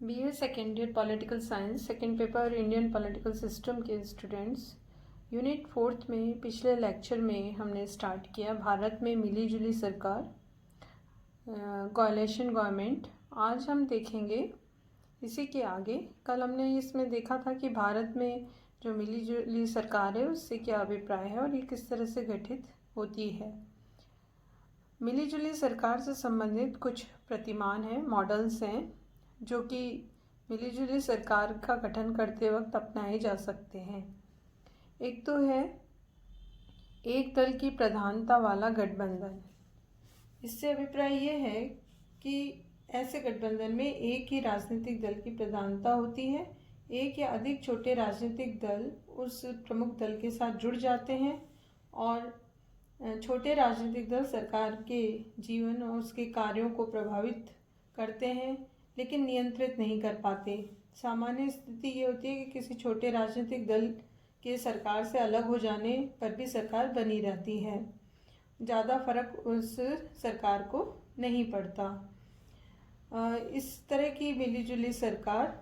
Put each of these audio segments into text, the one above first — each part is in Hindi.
BA second year political science second paper Indian political system के स्टूडेंट्स, यूनिट फोर्थ में पिछले लेक्चर में हमने स्टार्ट किया भारत में मिली जुली सरकार, कोएलिशन गवर्नमेंट। आज हम देखेंगे इसी के आगे। कल हमने इसमें देखा था कि भारत में जो मिली जुली सरकार है उससे क्या अभिप्राय है और ये किस तरह से गठित होती है। मिली जुली सरकार से संबंधित कुछ प्रतिमान हैं, मॉडल्स हैं जो कि मिलीजुली सरकार का गठन करते वक्त अपनाए जा सकते हैं। एक तो है एक दल की प्रधानता वाला गठबंधन। इससे अभिप्राय ये है कि ऐसे गठबंधन में एक ही राजनीतिक दल की प्रधानता होती है, एक या अधिक छोटे राजनीतिक दल उस प्रमुख दल के साथ जुड़ जाते हैं और छोटे राजनीतिक दल सरकार के जीवन और उसके कार्यों को प्रभावित करते हैं लेकिन नियंत्रित नहीं कर पाते। सामान्य स्थिति ये होती है कि किसी छोटे राजनीतिक दल के सरकार से अलग हो जाने पर भी सरकार बनी रहती है, ज़्यादा फर्क उस सरकार को नहीं पड़ता। इस तरह की मिलीजुली सरकार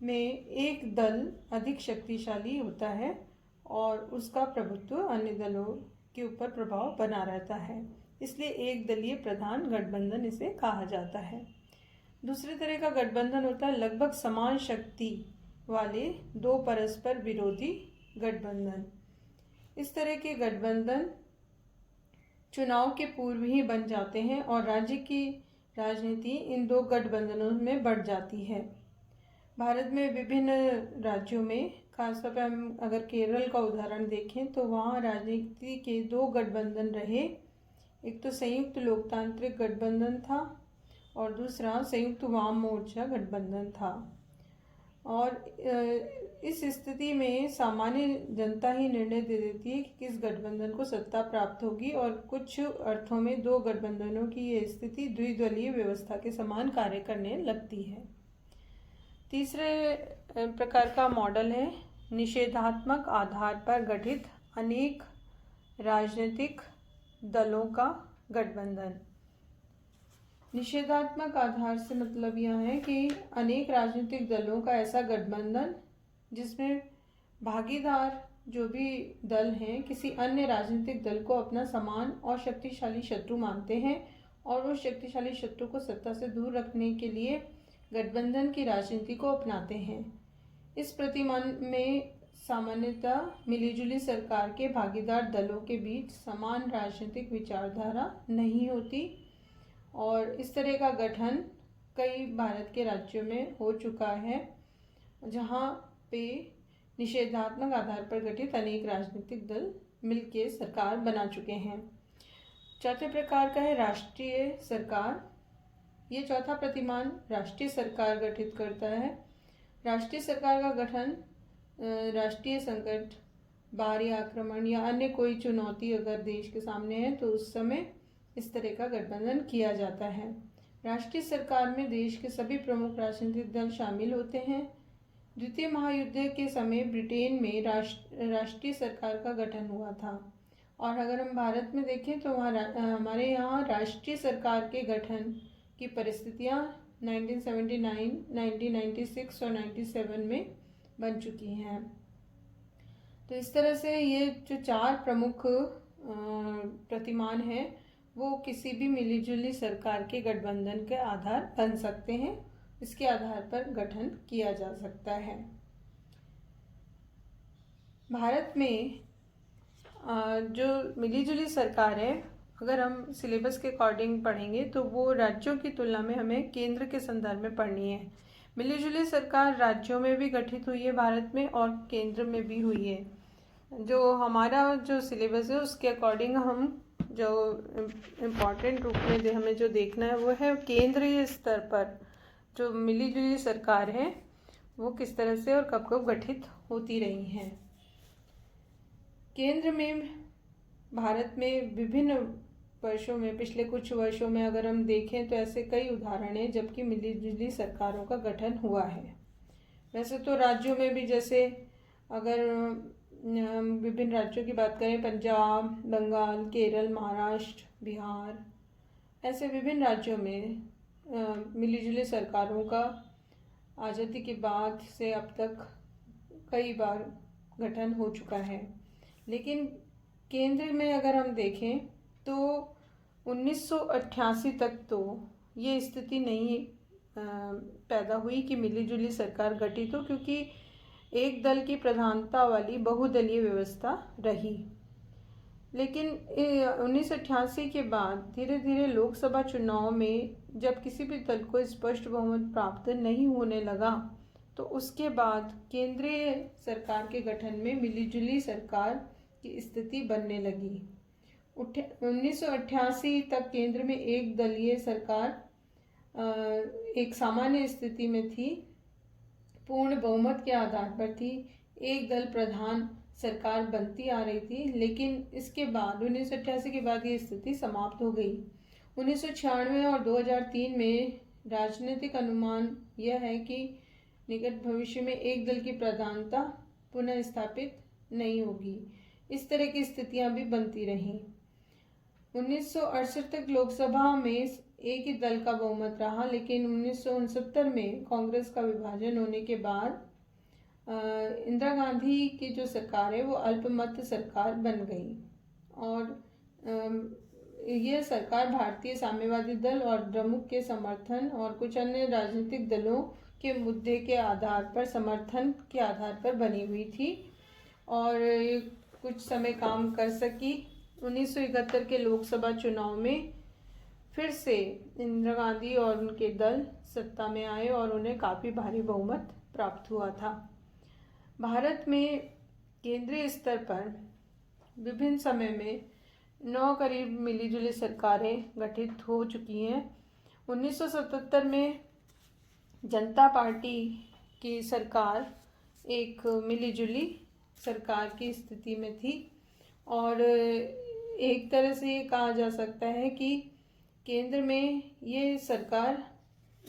में एक दल अधिक शक्तिशाली होता है और उसका प्रभुत्व अन्य दलों के ऊपर प्रभाव बना रहता है, इसलिए एक दलीय प्रधान गठबंधन इसे कहा जाता है। दूसरे तरह का गठबंधन होता है लगभग समान शक्ति वाले दो परस्पर विरोधी गठबंधन। इस तरह के गठबंधन चुनाव के पूर्व ही बन जाते हैं और राज्य की राजनीति इन दो गठबंधनों में बढ़ जाती है। भारत में विभिन्न राज्यों में, खासतौर पर हम अगर केरल का उदाहरण देखें तो वहाँ राजनीति के दो गठबंधन रहे। एक तो संयुक्त लोकतांत्रिक गठबंधन था और दूसरा संयुक्त वाम मोर्चा गठबंधन था। और इस स्थिति में सामान्य जनता ही निर्णय दे देती है कि किस गठबंधन को सत्ता प्राप्त होगी और कुछ अर्थों में दो गठबंधनों की ये स्थिति द्विदलीय व्यवस्था के समान कार्य करने लगती है। तीसरे प्रकार का मॉडल है निषेधात्मक आधार पर गठित अनेक राजनीतिक दलों का गठबंधन। निषेधात्मक आधार से मतलब यह है कि अनेक राजनीतिक दलों का ऐसा गठबंधन जिसमें भागीदार जो भी दल हैं किसी अन्य राजनीतिक दल को अपना समान और शक्तिशाली शत्रु मानते हैं और उस शक्तिशाली शत्रु को सत्ता से दूर रखने के लिए गठबंधन की राजनीति को अपनाते हैं। इस प्रतिमान में सामान्यतः मिलीजुली सरकार के भागीदार दलों के बीच समान राजनीतिक विचारधारा नहीं होती और इस तरह का गठन कई भारत के राज्यों में हो चुका है जहाँ पे निषेधात्मक आधार पर गठित अनेक राजनीतिक दल मिलकर सरकार बना चुके हैं। चौथे प्रकार का है राष्ट्रीय सरकार। ये चौथा प्रतिमान राष्ट्रीय सरकार गठित करता है। राष्ट्रीय सरकार का गठन राष्ट्रीय संकट, बाहरी आक्रमण या अन्य कोई चुनौती अगर देश के सामने है तो उस समय इस तरह का गठबंधन किया जाता है। राष्ट्रीय सरकार में देश के सभी प्रमुख राजनीतिक दल शामिल होते हैं। द्वितीय महायुद्ध के समय ब्रिटेन में राष्ट्रीय सरकार का गठन हुआ था और अगर हम भारत में देखें तो वहाँ हमारे यहाँ राष्ट्रीय सरकार के गठन की परिस्थितियाँ 1979, 1996 और 97 में बन चुकी हैं। तो इस तरह से ये जो चार प्रमुख प्रतिमान हैं वो किसी भी मिलीजुली सरकार के गठबंधन के आधार बन सकते हैं, इसके आधार पर गठन किया जा सकता है। भारत में जो मिलीजुली सरकार है अगर हम सिलेबस के अकॉर्डिंग पढ़ेंगे तो वो राज्यों की तुलना में हमें केंद्र के संदर्भ में पढ़नी है। मिलीजुली सरकार राज्यों में भी गठित हुई है भारत में और केंद्र में भी हुई है। जो हमारा जो सिलेबस है उसके अकॉर्डिंग हम जो इम्पॉर्टेंट रूप में हमें जो देखना है वो है केंद्रीय स्तर पर जो मिलीजुली सरकार है वो किस तरह से और कब कब गठित होती रही हैं। केंद्र में भारत में विभिन्न वर्षों में, पिछले कुछ वर्षों में अगर हम देखें तो ऐसे कई उदाहरण हैं जबकि मिलीजुली सरकारों का गठन हुआ है। वैसे तो राज्यों में भी, जैसे अगर विभिन्न राज्यों की बात करें, पंजाब, बंगाल, केरल, महाराष्ट्र, बिहार, ऐसे विभिन्न राज्यों में मिलीजुली सरकारों का आज़ादी के बाद से अब तक कई बार गठन हो चुका है, लेकिन केंद्र में अगर हम देखें तो 1988 तक तो ये स्थिति नहीं पैदा हुई कि मिलीजुली सरकार गठित हो, क्योंकि एक दल की प्रधानता वाली बहुदलीय व्यवस्था रही। लेकिन 1988 के बाद धीरे धीरे लोकसभा चुनाव में जब किसी भी दल को स्पष्ट बहुमत प्राप्त नहीं होने लगा, तो उसके बाद केंद्रीय सरकार के गठन में मिलीजुली सरकार की स्थिति बनने लगी। 1988 तक केंद्र में एक दलीय सरकार एक सामान्य स्थिति में थी, पूर्ण बहुमत के आधार पर थी, एक दल प्रधान सरकार बनती आ रही थी। लेकिन इसके बाद 1988 के बाद ये स्थिति समाप्त हो गई। 1996 और 2003 में राजनीतिक अनुमान यह है कि निकट भविष्य में एक दल की प्रधानता पुनः स्थापित नहीं होगी। इस तरह की स्थितियां भी बनती रहीं। 1968 तक लोकसभा में एक ही दल का बहुमत रहा, लेकिन 1969 में कांग्रेस का विभाजन होने के बाद इंदिरा गांधी की जो सरकार है वो अल्पमत सरकार बन गई, और यह सरकार भारतीय साम्यवादी दल और द्रमुक के समर्थन और कुछ अन्य राजनीतिक दलों के मुद्दे के आधार पर, समर्थन के आधार पर बनी हुई थी और कुछ समय काम कर सकी। 1971 के लोकसभा चुनाव में फिर से इंदिरा गांधी और उनके दल सत्ता में आए और उन्हें काफ़ी भारी बहुमत प्राप्त हुआ था। भारत में केंद्रीय स्तर पर विभिन्न समय में 9 करीब मिलीजुली सरकारें गठित हो चुकी हैं। 1977 में जनता पार्टी की सरकार एक मिलीजुली सरकार की स्थिति में थी, और एक तरह से ये कहा जा सकता है कि केंद्र में ये सरकार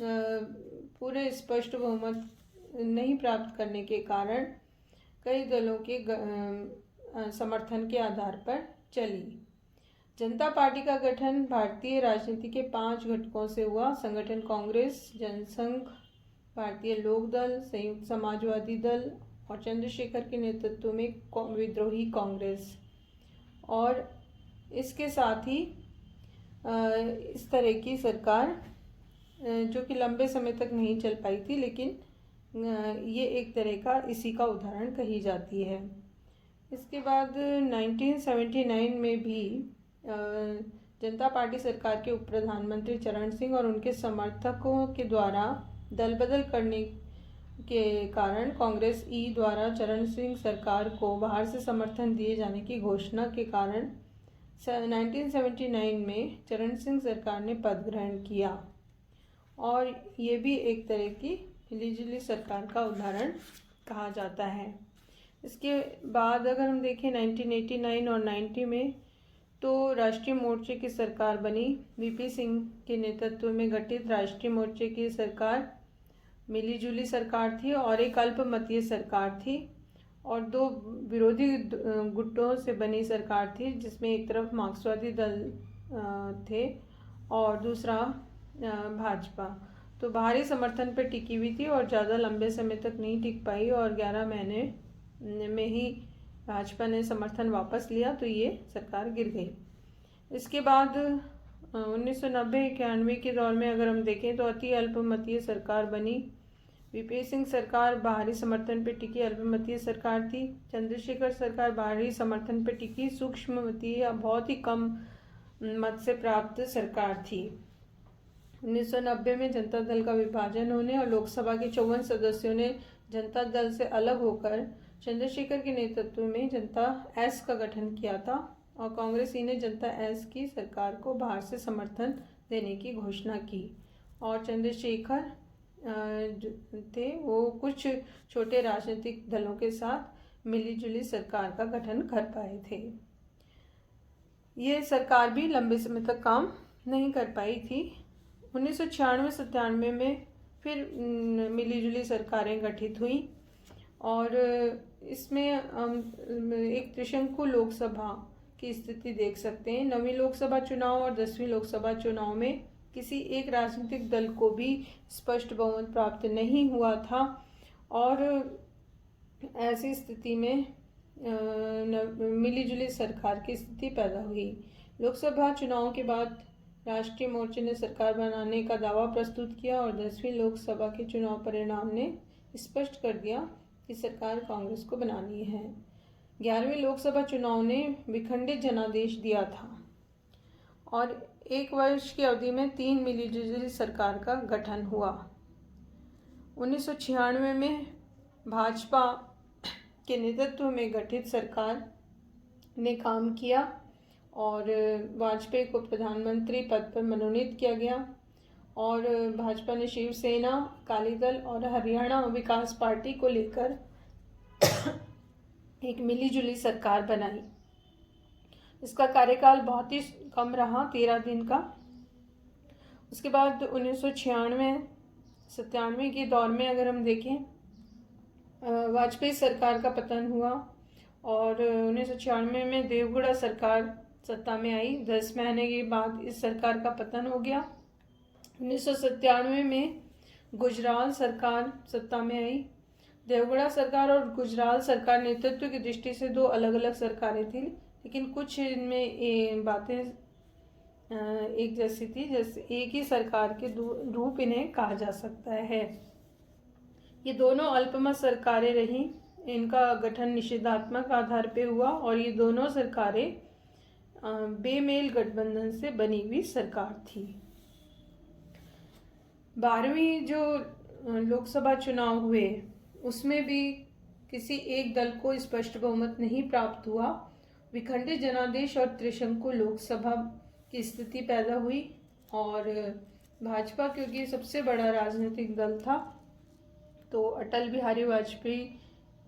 पूरे स्पष्ट बहुमत नहीं प्राप्त करने के कारण कई दलों के समर्थन के आधार पर चली। जनता पार्टी का गठन भारतीय राजनीति के 5 घटकों से हुआ। संगठन कांग्रेस, जनसंघ, भारतीय लोकदल, संयुक्त समाजवादी दल और चंद्रशेखर के नेतृत्व में विद्रोही कांग्रेस। और इसके साथ ही इस तरह की सरकार जो कि लंबे समय तक नहीं चल पाई थी, लेकिन ये एक तरह का इसी का उदाहरण कही जाती है। इसके बाद 1979 में भी जनता पार्टी सरकार के उप प्रधानमंत्री चरण सिंह और उनके समर्थकों के द्वारा दल बदल करने के कारण कांग्रेस ई द्वारा चरण सिंह सरकार को बाहर से समर्थन दिए जाने की घोषणा के कारण 1979 में चरण सिंह सरकार ने पद ग्रहण किया, और ये भी एक तरह की मिलीजुली सरकार का उदाहरण कहा जाता है। इसके बाद अगर हम देखें 1989 और 90 में तो राष्ट्रीय मोर्चे की सरकार बनी। वीपी सिंह के नेतृत्व में गठित राष्ट्रीय मोर्चे की सरकार मिलीजुली सरकार थी और एक अल्पमतीय सरकार थी, और 2 विरोधी गुटों से बनी सरकार थी, जिसमें एक तरफ मार्क्सवादी दल थे और दूसरा भाजपा। तो भारी समर्थन पर टिकी हुई थी और ज़्यादा लंबे समय तक नहीं टिक पाई, और 11 महीने में ही भाजपा ने समर्थन वापस लिया, तो ये सरकार गिर गई। इसके बाद 1990-91 के दौर में अगर हम देखें तो अति अल्पमतीय सरकार बनी। वीपी सिंह सरकार बाहरी समर्थन पर टिकी अल्पमतीय सरकार थी। चंद्रशेखर सरकार बाहरी समर्थन पर टिकी सूक्ष्ममतीय या बहुत ही कम मत से प्राप्त सरकार थी। 1990 में जनता दल का विभाजन होने और लोकसभा के 54 सदस्यों ने जनता दल से अलग होकर चंद्रशेखर के नेतृत्व में जनता एस का गठन किया था, और कांग्रेस ने जनता एस की सरकार को बाहर से समर्थन देने की घोषणा की, और चंद्रशेखर थे वो कुछ छोटे राजनीतिक दलों के साथ मिलीजुली सरकार का गठन कर पाए थे। ये सरकार भी लंबे समय तक काम नहीं कर पाई थी। 1996-97 में फिर मिलीजुली सरकारें गठित हुई, और इसमें एक त्रिशंकु लोकसभा की स्थिति देख सकते हैं। 9वीं लोकसभा चुनाव और 10वीं लोकसभा चुनाव में किसी एक राजनीतिक दल को भी स्पष्ट बहुमत प्राप्त नहीं हुआ था और ऐसी स्थिति में मिलीजुली सरकार की स्थिति पैदा हुई। लोकसभा चुनाव के बाद राष्ट्रीय मोर्चे ने सरकार बनाने का दावा प्रस्तुत किया और 10वीं लोकसभा के चुनाव परिणाम ने स्पष्ट कर दिया कि सरकार कांग्रेस को बनानी है। 11वीं लोकसभा चुनाव ने विखंडित जनादेश दिया था और 1 वर्ष की अवधि में 3 मिलीजुली सरकार का गठन हुआ। 1996 में भाजपा के नेतृत्व में गठित सरकार ने काम किया और वाजपेयी को प्रधानमंत्री पद पर मनोनीत किया गया और भाजपा ने शिवसेना, अकाली दल और हरियाणा विकास पार्टी को लेकर एक मिलीजुली सरकार बनाई। इसका कार्यकाल बहुत ही कम रहा, 13 दिन का। उसके बाद 1996-97 के दौर में अगर हम देखें, वाजपेयी सरकार का पतन हुआ और 1996 में देवगौड़ा सरकार सत्ता में आई। 10 महीने के बाद इस सरकार का पतन हो गया। 1997 में गुजराल सरकार सत्ता में आई। देवगौड़ा सरकार और गुजराल सरकार नेतृत्व की दृष्टि से 2 अलग अलग सरकारें थी, लेकिन कुछ इनमें बातें एक जैसी थी, जैसे एक ही सरकार के रूप इन्हें कहा जा सकता है। ये दोनों अल्पमत सरकारें रहीं। इनका गठन निषेधात्मक आधार पे हुआ और ये दोनों सरकारें बेमेल गठबंधन से बनी हुई सरकार थी। 12वीं जो लोकसभा चुनाव हुए उसमें भी किसी एक दल को स्पष्ट बहुमत नहीं प्राप्त हुआ। विखंडित जनादेश और त्रिशंकु लोकसभा की स्थिति पैदा हुई और भाजपा क्योंकि सबसे बड़ा राजनीतिक दल था तो अटल बिहारी वाजपेयी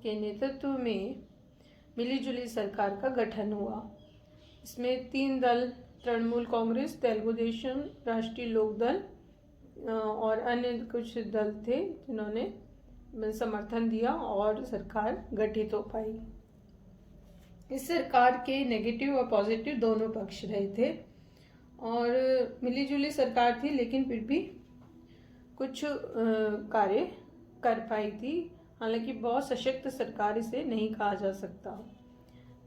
के नेतृत्व में मिलीजुली सरकार का गठन हुआ। इसमें 3 दल तृणमूल कांग्रेस, तेलुगु देशम, राष्ट्रीय लोकदल और अन्य कुछ दल थे जिन्होंने समर्थन दिया और सरकार गठित हो पाई। इस सरकार के नेगेटिव और पॉजिटिव दोनों पक्ष रहे थे और मिलीजुली सरकार थी, लेकिन फिर भी कुछ कार्य कर पाई थी। हालांकि बहुत सशक्त सरकार इसे नहीं कहा जा सकता।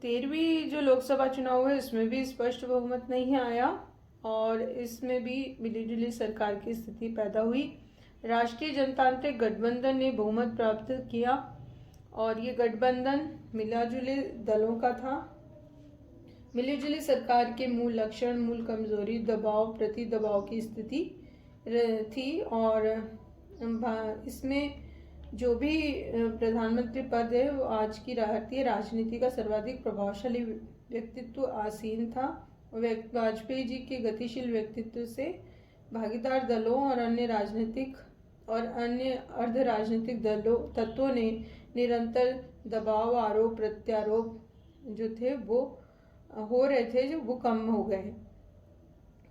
13वीं जो लोकसभा चुनाव है इसमें भी स्पष्ट बहुमत नहीं आया और इसमें भी मिलीजुली सरकार की स्थिति पैदा हुई। राष्ट्रीय जनतांत्रिक गठबंधन ने बहुमत प्राप्त किया और ये गठबंधन मिलाजुले दलों का था। मिलीजुली सरकार के मूल लक्षण, मूल कमजोरी दबाव प्रति दबाव की स्थिति थी और इसमें जो भी प्रधानमंत्री पद है वो आज की भारतीय राजनीति का सर्वाधिक प्रभावशाली व्यक्तित्व आसीन था। वाजपेयी जी के गतिशील व्यक्तित्व से भागीदार दलों और अन्य राजनीतिक और अन्य अर्ध राजनीतिक दलों तत्वों ने निरंतर दबाव, आरोप प्रत्यारोप जो थे वो हो रहे थे, जो वो कम हो गए।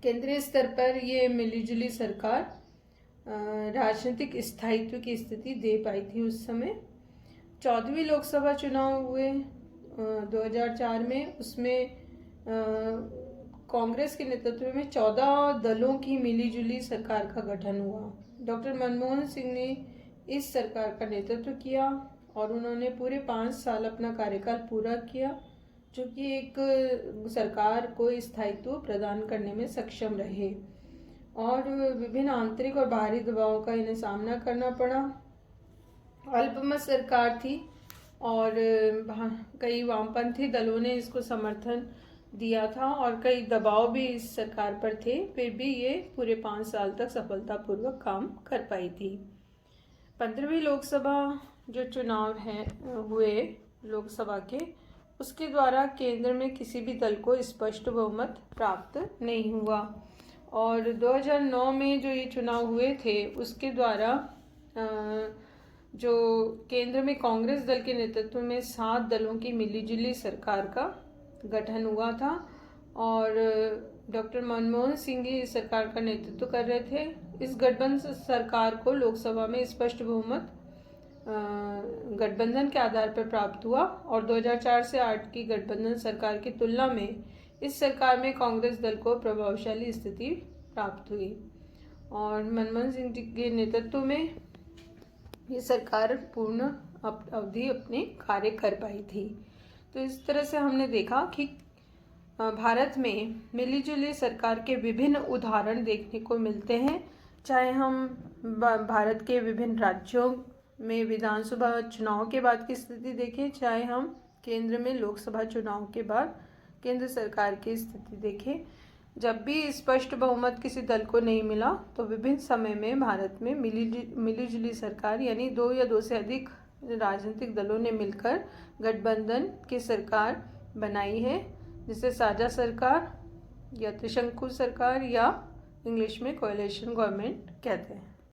केंद्रीय स्तर पर ये मिलीजुली सरकार राजनीतिक स्थायित्व की स्थिति दे पाई थी उस समय। 14वीं लोकसभा चुनाव हुए 2004 में, उसमें कांग्रेस के नेतृत्व में 14 दलों की मिलीजुली सरकार का गठन हुआ। डॉक्टर मनमोहन सिंह ने इस सरकार का नेतृत्व किया और उन्होंने पूरे 5 साल अपना कार्यकाल पूरा किया, जो कि एक सरकार को स्थायित्व प्रदान करने में सक्षम रहे और विभिन्न आंतरिक और बाहरी दबावों का इन्हें सामना करना पड़ा। अल्पमत सरकार थी और कई वामपंथी दलों ने इसको समर्थन दिया था और कई दबाव भी इस सरकार पर थे, फिर भी ये पूरे 5 साल तक सफलतापूर्वक काम कर पाई थी। 15वीं लोकसभा जो चुनाव हुए लोकसभा के, उसके द्वारा केंद्र में किसी भी दल को स्पष्ट बहुमत प्राप्त नहीं हुआ और 2009 में जो ये चुनाव हुए थे उसके द्वारा जो केंद्र में कांग्रेस दल के नेतृत्व में 7 दलों की मिलीजुली सरकार का गठन हुआ था और डॉक्टर मनमोहन सिंह इस सरकार का नेतृत्व कर रहे थे। इस गठबंधन सरकार को लोकसभा में स्पष्ट बहुमत गठबंधन के आधार पर प्राप्त हुआ और 2004 से 8 की गठबंधन सरकार की तुलना में इस सरकार में कांग्रेस दल को प्रभावशाली स्थिति प्राप्त हुई। और मनमोहन सिंह जी के नेतृत्व में ये सरकार पूर्ण अवधि अपने कार्य कर पाई थी। तो इस तरह से हमने देखा कि भारत में मिलीजुली सरकार के विभिन्न उदाहरण देखने को मिलते हैं, चाहे हम भारत के विभिन्न राज्यों में विधानसभा चुनाव के बाद की स्थिति देखें, चाहे हम केंद्र में लोकसभा चुनाव के बाद केंद्र सरकार की स्थिति देखें। जब भी स्पष्ट बहुमत किसी दल को नहीं मिला तो विभिन्न समय में भारत में मिलीजुली सरकार यानी 2 या 2 से अधिक राजनीतिक दलों ने मिलकर गठबंधन की सरकार बनाई है, जिसे साझा सरकार या त्रिशंकु सरकार या इंग्लिश में कोएलिशन गवर्नमेंट कहते हैं।